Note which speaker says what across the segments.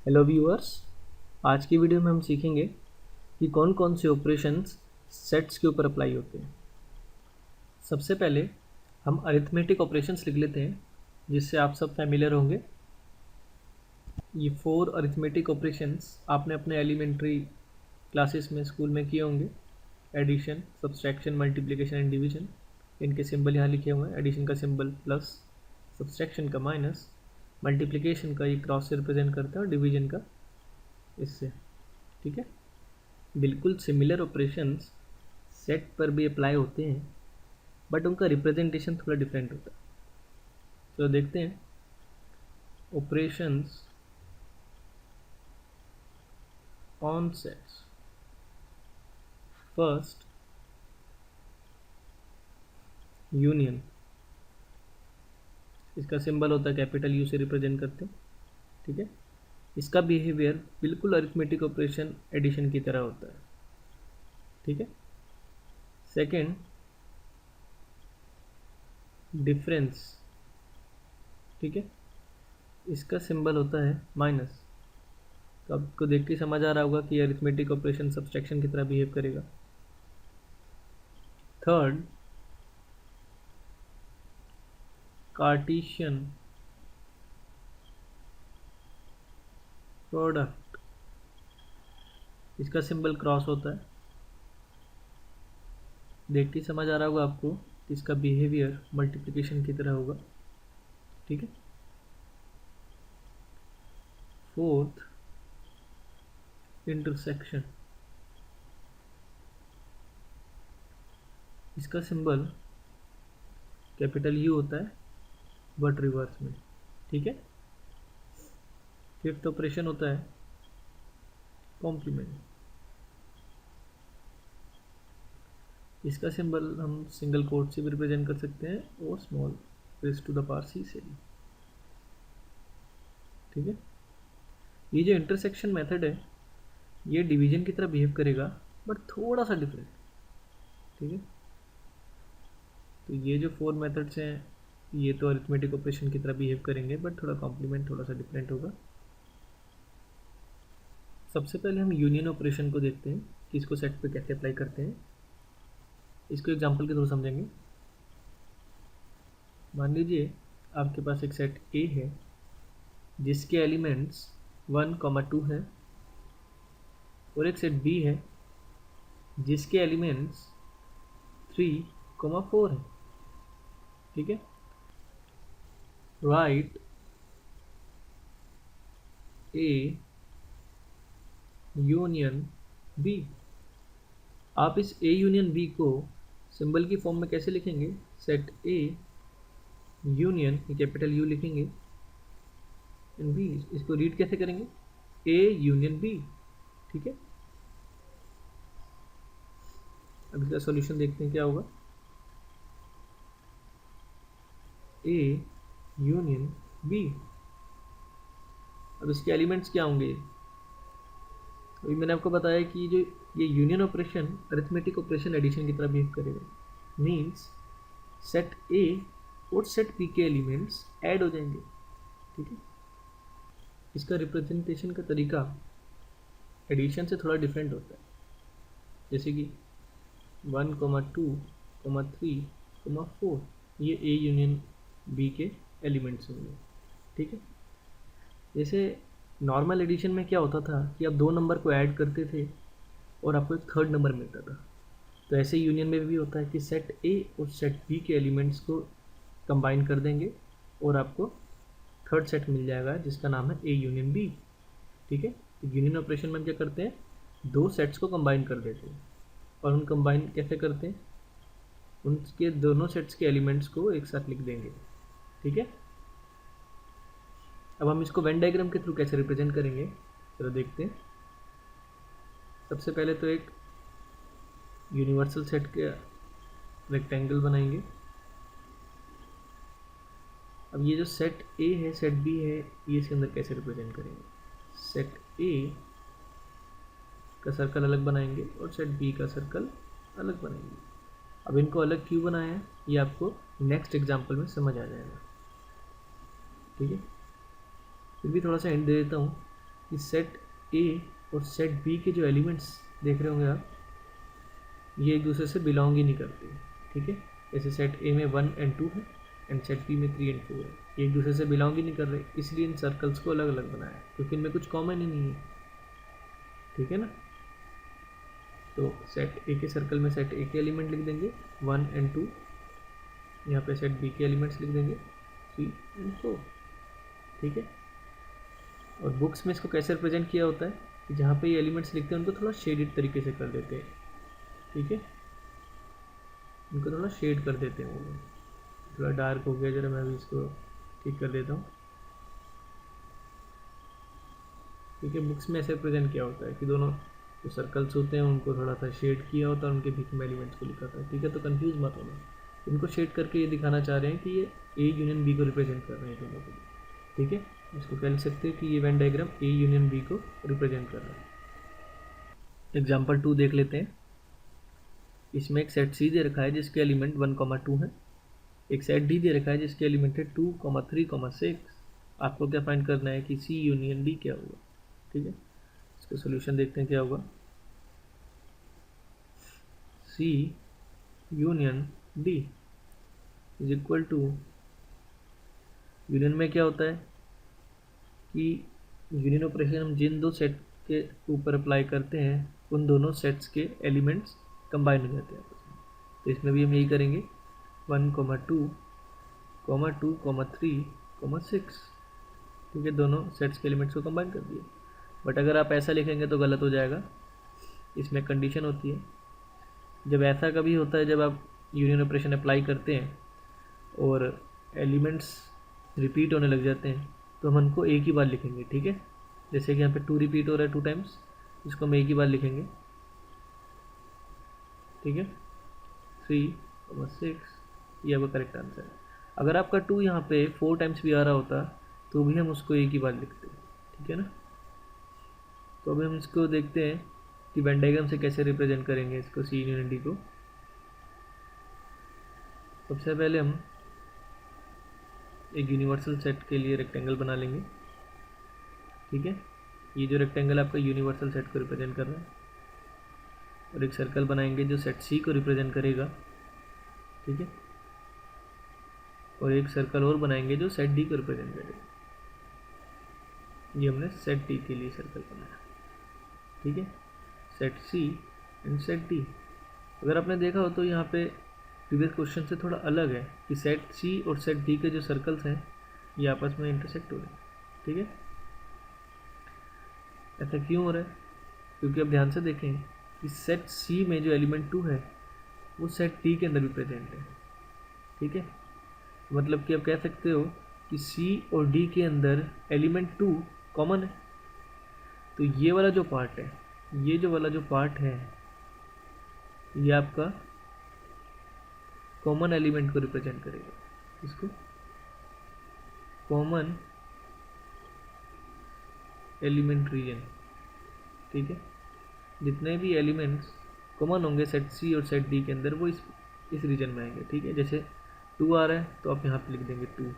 Speaker 1: Hello viewers. आज की video में हम सीखेंगे कि कौन कौन से ऑपरेशंस सेट्स के ऊपर अप्लाई होते हैं। सबसे पहले हम अरिथमेटिक ऑपरेशंस लिख लेते हैं, जिससे आप सब फैमिलियर होंगे। ये 4 अरिथमेटिक ऑपरेशंस आपने अपने एलिमेंट्री क्लासेस में स्कूल में किए होंगे। Addition, subtraction, multiplication and division. इनके सिंबल यहाँ लिखे हुए हैं। एडिशन का सिंबल प्लस, सब्सट्रैक्शन का माइनस, मल्टीप्लिकेशन का ये क्रॉस से रिप्रेजेंट करता है और डिवीजन का इससे। ठीक है, बिल्कुल सिमिलर ऑपरेशंस सेट पर भी अप्लाई होते हैं, बट उनका रिप्रेजेंटेशन थोड़ा डिफरेंट होता है। तो देखते हैं operations on sets. First, union. इसका सिंबल होता है कैपिटल यू से रिप्रेजेंट करते हैं। ठीक है, इसका बिहेवियर बिल्कुल अरिथमेटिक ऑपरेशन एडिशन की तरह होता है। ठीक है। Second, difference. ठीक है, इसका सिंबल होता है माइनस। तो आपको देख के समझ आ रहा होगा कि अरिथमेटिक ऑपरेशन सब्सट्रैक्शन की तरह बिहेव करेगा। Third, Cartesian product. इसका सिंबल क्रॉस होता है। देख के समझ आ रहा होगा आपको कि इसका बिहेवियर मल्टीप्लिकेशन की तरह होगा। ठीक है। Fourth, intersection. इसका सिंबल कैपिटल यू होता है बट रिवर्स में। ठीक है। फिफ्थ ऑपरेशन होता है कॉम्प्लीमेंट। इसका सिंबल हम सिंगल कोट से भी रिप्रेजेंट कर सकते हैं और small raise to the power C से भी। ठीक है। ये जो इंटरसेक्शन मेथड है ये डिवीजन की तरह बिहेव करेगा, बट थोड़ा सा डिफरेंट। ठीक है। तो ये जो 4 मेथड्स हैं ये तो अरिथमेटिक ऑपरेशन की तरह बिहेव करेंगे, बट थोड़ा कॉम्प्लीमेंट थोड़ा सा डिफरेंट होगा। सबसे पहले हम यूनियन ऑपरेशन को देखते हैं कि इसको सेट पे कैसे अप्लाई करते हैं। इसको एग्जांपल के थ्रू समझेंगे। मान लीजिए आपके पास एक सेट ए है जिसके एलिमेंट्स 1, 2 है, और एक सेट बी है जिसके एलिमेंट्स 3, 4 है। ठीक है। Right A union B. आप इस ए यूनियन बी को सिंबल की फॉर्म में कैसे लिखेंगे? Set A union, capital U लिखेंगे, इन बी। इसको रीड कैसे करेंगे? A union B. ठीक है। अब इसका सॉल्यूशन देखते हैं क्या होगा। A union B. अब इसके एलिमेंट्स क्या होंगे? अभी मैंने आपको बताया कि जो ये union operation arithmetic operation addition की तरह बिहेव करेगा। मीन्स सेट ए और सेट बी के एलिमेंट्स ऐड हो जाएंगे। ठीक है। इसका रिप्रेजेंटेशन का तरीका एडिशन से थोड़ा डिफरेंट होता है। जैसे कि 1, 2, 3, 4 ये ए यूनियन बी के एलिमेंट्स होंगे। ठीक है। जैसे नॉर्मल एडिशन में क्या होता था कि आप 2 नंबर को ऐड करते थे और आपको एक थर्ड नंबर मिलता था। तो ऐसे यूनियन में भी होता है कि सेट ए और सेट बी के एलिमेंट्स को कंबाइन कर देंगे और आपको थर्ड सेट मिल जाएगा जिसका नाम है ए यूनियन बी। ठीक है। तो यूनियन ऑपरेशन में हम क्या करते हैं? 2 सेट्स को कंबाइन कर देते हैं। और हम कंबाइन कैसे करते हैं? उनके दोनों सेट्स के एलिमेंट्स को एक साथ लिख देंगे। ठीक है। अब हम इसको वेन डायग्राम के थ्रू कैसे रिप्रेजेंट करेंगे, चलो देखते हैं। सबसे पहले तो एक यूनिवर्सल सेट के रेक्टेंगल बनाएंगे। अब ये जो सेट ए है, सेट बी है, ये इसके अंदर कैसे रिप्रेजेंट करेंगे? सेट ए का सर्कल अलग बनाएंगे और सेट बी का सर्कल अलग बनाएंगे। अब इनको अलग क्यों बनाया है ये आपको नेक्स्ट एग्जाम्पल में समझ आ जाएगा। ठीक है। फिर भी थोड़ा सा हिंट दे देता हूँ। कि सेट ए और सेट बी के जो एलिमेंट्स देख रहे होंगे आप, ये एक दूसरे से बिलोंग ही नहीं करते, ठीक है। जैसे सेट ए में 1 and 2 है एंड सेट बी में 3 and 4 है, ये एक दूसरे से बिलोंग ही नहीं कर रहे, इसलिए इन सर्कल्स को अलग अलग बनाया क्योंकि इनमें कुछ कॉमन ही नहीं है, ठीक है ना। तो सेट ए के सर्कल में सेट ए के एलिमेंट लिख देंगे 1 and 2, यहाँ पे सेट बी के एलिमेंट्स लिख देंगे 3 and 4, ठीक है। और बुक्स में इसको कैसे रिप्रेजेंट किया होता है कि जहाँ पे ये एलिमेंट्स लिखते हैं उनको थोड़ा शेडेड तरीके से कर देते हैं, ठीक है, इनको थोड़ा शेड कर देते हैं, वो थोड़ा डार्क हो गया, जरा मैं अभी इसको ठीक कर देता हूँ, ठीक है। बुक्स में ऐसे रिप्रेजेंट किया होता है कि दोनों जो सर्कल्स होते हैं उनको थोड़ा सा शेड किया होता है, उनके बीच में एलिमेंट्स को लिखा था, ठीक है। तो कंफ्यूज मत होना, इनको शेड करके ये दिखाना चाह रहे हैं कि ये ए यूनियन बी को रिप्रेजेंट कर रहे हैं दोनों को, ठीक है। इसको कह सकते हैं कि ये Venn diagram A union B को रिप्रेजेंट कर रहा है। एग्जाम्पल 2 देख लेते हैं। इसमें एक सेट सी दे रखा है जिसके एलिमेंट 1, 2 है, एक सेट डी दे रखा है जिसके एलिमेंट है 2, 3, 6। आपको क्या फाइंड करना है कि सी यूनियन डी क्या होगा, ठीक है। इसका सोल्यूशन देखते हैं क्या होगा। C union D is equal to, union में क्या होता है कि यूनियन ऑपरेशन हम जिन दो सेट के ऊपर अप्लाई करते हैं उन दोनों सेट्स के एलिमेंट्स कंबाइन हो जाते हैं आपस में। तो इसमें भी हम यही करेंगे 1, 2, 2, 3, 6, ठीक है, दोनों सेट्स के एलिमेंट्स को कंबाइन कर दिए। बट अगर आप ऐसा लिखेंगे तो गलत हो जाएगा, इसमें कंडीशन होती है। जब ऐसा कभी होता है जब आप यूनियन ऑपरेशन अप्लाई करते हैं और एलिमेंट्स रिपीट होने लग जाते हैं तो हम उनको एक ही बार लिखेंगे, ठीक है। जैसे कि यहाँ पे 2 रिपीट हो रहा है 2 टाइम्स, इसको हम एक ही बार लिखेंगे, ठीक है। 3, 6, ये आपका करेक्ट आंसर है। अगर आपका 2 यहाँ पे 4 टाइम्स भी आ रहा होता तो भी हम उसको एक ही बार लिखते, ठीक है ना। तो अभी हम इसको देखते हैं कि वेन डायग्राम से कैसे रिप्रेजेंट करेंगे इसको सी यूनियन डी को। सबसे पहले हम एक यूनिवर्सल सेट के लिए रेक्टेंगल बना लेंगे, ठीक है। ये जो रेक्टेंगल आपका यूनिवर्सल सेट को रिप्रेजेंट कर रहा है, और एक सर्कल बनाएंगे जो सेट सी को रिप्रेजेंट करेगा, ठीक है। और एक सर्कल और बनाएंगे जो सेट डी को रिप्रेजेंट करेगा। ये हमने सेट डी के लिए सर्कल बनाया, ठीक है, set C and set D. अगर आपने देखा हो तो यहाँ पे प्रीवियस क्वेश्चन से थोड़ा अलग है कि सेट सी और सेट डी के जो सर्कल्स हैं ये आपस में इंटरसेक्ट हो रहे हैं, ठीक है। ऐसा क्यों हो रहा है? क्योंकि अब ध्यान से देखें कि सेट सी में जो एलिमेंट 2 है वो सेट डी के अंदर भी प्रेजेंट है, ठीक है। मतलब कि आप कह सकते हो कि सी और डी के अंदर एलिमेंट 2 कॉमन है। तो ये वाला जो पार्ट है, ये जो वाला जो पार्ट है, ये आपका कॉमन एलिमेंट को रिप्रेजेंट करेगा, इसको कॉमन एलिमेंट रीजन, ठीक है। जितने भी एलिमेंट्स कॉमन होंगे सेट सी और सेट डी के अंदर वो इस रीजन में आएंगे, ठीक है। जैसे 2 आ रहा है तो आप यहाँ पे लिख देंगे 2,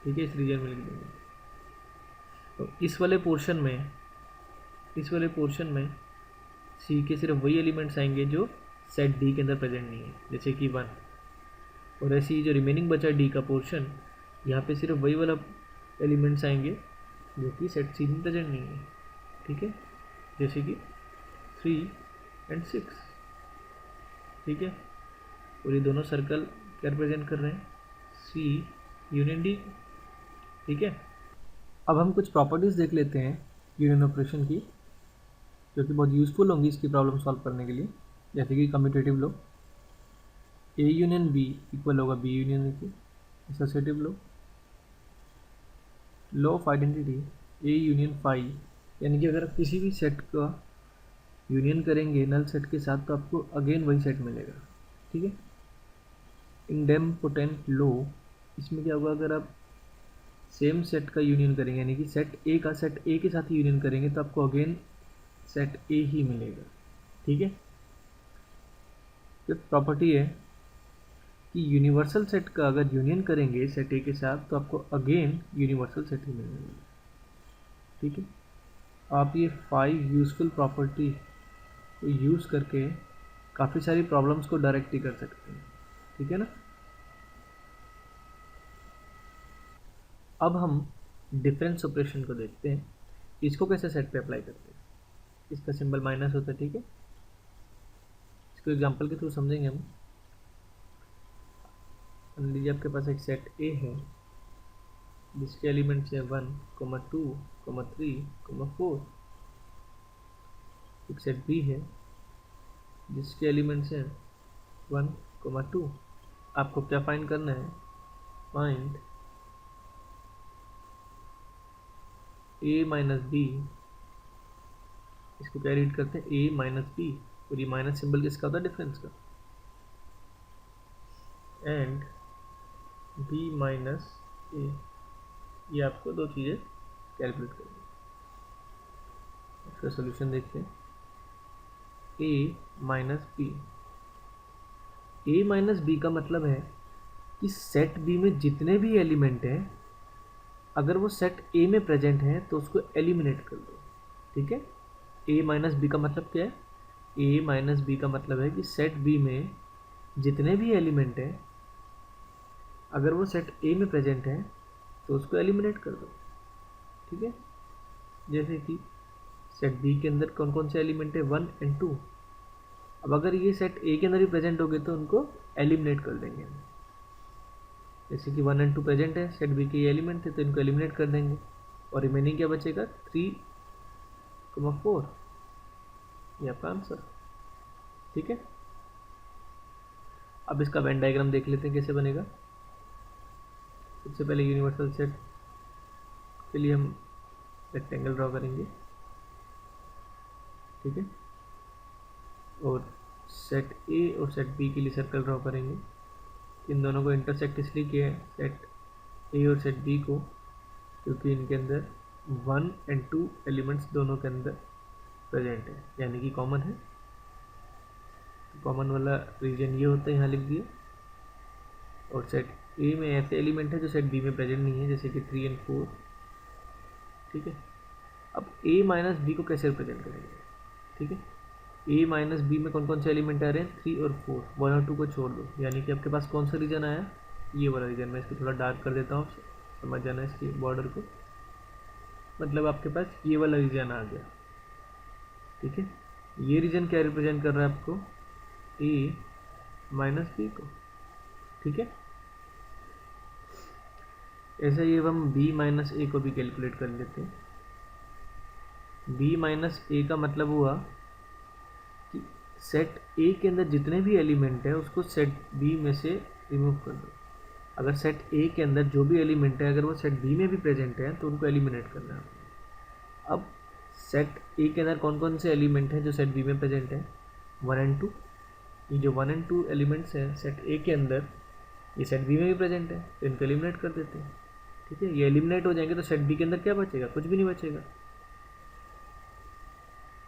Speaker 1: ठीक है, इस रीजन में लिख देंगे। तो इस वाले पोर्शन में सी के सिर्फ वही एलिमेंट्स आएंगे जो सेट डी के अंदर प्रेजेंट नहीं है, जैसे कि 1। और ऐसे ही जो रिमेनिंग बचा डी का पोर्शन, यहाँ पे सिर्फ वही वाला एलिमेंट्स आएंगे जो कि सेट सी में प्रेजेंट नहीं है, ठीक है, जैसे कि 3 and 6, ठीक है। और ये दोनों सर्कल क्या रिप्रेजेंट कर रहे हैं? सी यूनियन डी, ठीक है। अब हम कुछ प्रॉपर्टीज़ देख लेते हैं यूनियन ऑपरेशन की, जो कि बहुत यूज़फुल होंगी इसकी प्रॉब्लम सॉल्व करने के लिए। जैसे कि commutative law, A union B equal होगा बी यूनियन की, associative law of identity A union phi, यानी कि अगर आप किसी भी सेट का यूनियन करेंगे नल सेट के साथ तो आपको अगेन वही सेट मिलेगा, ठीक है। इंडेम्पोटेंट लॉ, इसमें क्या होगा, अगर आप सेम सेट का यूनियन करेंगे यानी कि सेट ए के साथ ही यूनियन करेंगे तो आपको अगेन सेट ए ही मिलेगा, ठीक है। फिर प्रॉपर्टी है कि यूनिवर्सल सेट का अगर यूनियन करेंगे सेट ए के साथ तो आपको अगेन यूनिवर्सल सेट ही मिलेगा, ठीक है, आप ये 5 यूज़फुल प्रॉपर्टी को यूज़ करके काफ़ी सारी प्रॉब्लम्स को डायरेक्टली कर सकते हैं, ठीक है ना। अब हम डिफरेंस ऑपरेशन को देखते हैं, इसको कैसे सेट पे अप्लाई करते हैं। इसका सिंबल माइनस होता है, ठीक है। इसको एग्जांपल के थ्रू समझेंगे हम। मान लीजिए आपके पास एक सेट ए है जिसके एलिमेंट्स हैं 1, 2, 3, 4। एक सेट बी है जिसके एलिमेंट्स हैं 1, 2। आपको क्या फाइंड करना है, फाइंड ए माइनस बी। इसको क्या रीड करते हैं, ए माइनस बी, और ये माइनस सिंबल किसका होता है, डिफरेंस का। एंड बी माइनस ए, ये आपको दो चीज़ें कैलकुलेट करनी है। इसका सोल्यूशन देखते हैं, ए माइनस बी। ए माइनस बी का मतलब है कि सेट बी में जितने भी एलिमेंट हैं, अगर वो सेट ए में प्रेजेंट है तो उसको एलिमिनेट कर दो, ठीक है। ए माइनस बी का मतलब क्या है, ए माइनस बी का मतलब है कि सेट बी में जितने भी एलिमेंट हैं, अगर वो सेट ए में प्रेजेंट है तो उसको एलिमिनेट कर दो, ठीक है। जैसे कि सेट बी के अंदर कौन कौन से एलिमेंट है, 1 और 2। अब अगर ये सेट ए के अंदर ही प्रेजेंट हो गए तो उनको एलिमिनेट कर देंगे हम। जैसे कि 1 और 2 प्रेजेंट है, सेट बी के एलिमेंट थे तो इनको एलिमिनेट कर देंगे, और रिमेनिंग क्या बचेगा, 3, 4। ये आपका आंसर, ठीक है। अब इसका वेन डायग्राम देख लेते हैं कैसे बनेगा। सबसे पहले यूनिवर्सल सेट के लिए हम रेक्टेंगल ड्रॉ करेंगे, ठीक है, और सेट ए और सेट बी के लिए सर्कल ड्रॉ करेंगे। इन दोनों को इंटरसेक्ट इसलिए किया है, सेट ए और सेट बी को, क्योंकि इनके अंदर 1 और 2 एलिमेंट्स दोनों के अंदर प्रेजेंट है, यानी कि कॉमन है। तो कॉमन वाला रीजन ये होता है, यहाँ लिख दिया। और सेट ए में ऐसे एलिमेंट है जो सेट बी में प्रेजेंट नहीं है, जैसे कि 3 और 4, ठीक है। अब ए माइनस बी को कैसे रिप्रेजेंट करेंगे, ठीक है। ए माइनस बी में कौन कौन से एलिमेंट आ रहे हैं, 3 और 4, 1 और 2 को छोड़ दो, यानी कि आपके पास कौन सा रीजन आया, ये वाला रीजन। मैं इसको थोड़ा डार्क कर देता हूँ, समझ जाना इसकी बॉर्डर को। मतलब आपके पास ये वाला रीजन आ गया, ठीक है। ये रीजन क्या रिप्रेजेंट कर रहा है आपको, ए माइनस बी को, ठीक है। ऐसे ही अब हम बी माइनस ए को भी कैलकुलेट कर लेते हैं। बी माइनस ए का मतलब हुआ कि सेट ए के अंदर जितने भी एलिमेंट है उसको सेट बी में से रिमूव कर दो। अगर सेट ए के अंदर जो भी एलिमेंट है, अगर वो सेट बी में भी प्रेजेंट है तो उनको एलिमिनेट करना है। अब सेट ए के अंदर कौन कौन से एलिमेंट हैं जो सेट बी में प्रेजेंट है, 1 और 2। ये जो 1 और 2 एलिमेंट्स हैं सेट ए के अंदर, ये सेट बी में भी प्रेजेंट है, तो इनको एलिमिनेट कर देते हैं, ठीक है। ये एलिमिनेट हो जाएंगे तो सेट बी के अंदर क्या बचेगा, कुछ भी नहीं बचेगा।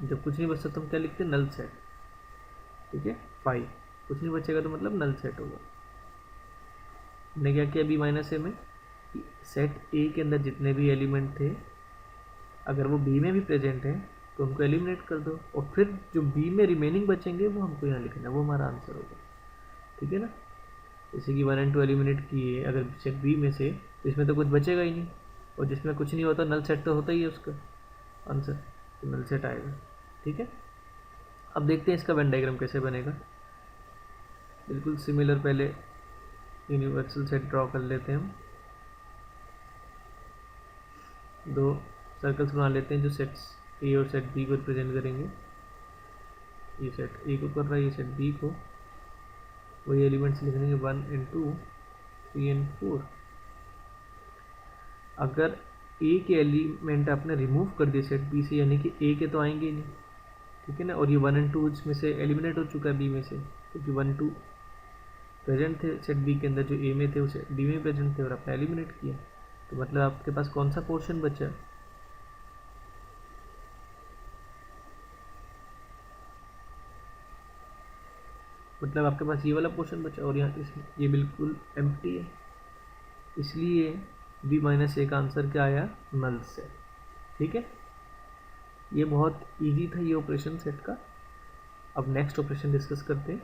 Speaker 1: जब कुछ नहीं बचता तो हम क्या लिखते हैं, नल सेट, ठीक है। 5 कुछ नहीं बचेगा तो मतलब नल सेट होगा। हमने क्या किया बी माइनस ए में, सेट ए के अंदर जितने भी एलिमेंट थे, अगर वो बी में भी प्रेजेंट है तो उनको एलिमिनेट कर दो, और फिर जो बी में रिमेनिंग बचेंगे वो हमको यहाँ लिखना है, वो हमारा आंसर होगा, ठीक है ना। जैसे कि 1 और 2 एलिमिनेट किए अगर सेट बी में से, तो इसमें तो कुछ बचेगा ही नहीं, और जिसमें कुछ नहीं होता नल सेट तो होता ही है उसका आंसर, तो नल सेट आएगा, ठीक है। अब देखते हैं इसका वेन डायग्राम कैसे बनेगा। बिल्कुल सिमिलर पहले यूनिवर्सल सेट ड्रॉ कर लेते हैं हम। 2 सर्कल्स बना लेते हैं जो सेट्स ए और सेट बी को रिप्रेजेंट करेंगे। ये सेट ए को कर रहा है, ये सेट बी को। वही एलिमेंट्स लिख देंगे 1 और 2, 3 और 4। अगर ए के एलिमेंट आपने रिमूव कर दिए सेट बी से, यानी कि ए के तो आएंगे ही नहीं, ठीक है ना। और ये 1 और 2 इसमें से एलिमिनेट हो चुका है बी में से, क्योंकि 1, 2 प्रेजेंट थे सेट बी के अंदर, जो ए में थे उसे डी में प्रेजेंट थे और आपने एलिमिनेट किया, तो मतलब आपके पास कौन सा पोर्शन बचा, मतलब आपके पास ये वाला पोर्शन बचा, और यहाँ इसमें ये बिल्कुल एम्प्टी है, इसलिए बी माइनस ए का आंसर क्या आया, नल सेट, ठीक है, ये बहुत इजी था ये ऑपरेशन सेट का। अब नेक्स्ट ऑपरेशन डिस्कस करते हैं।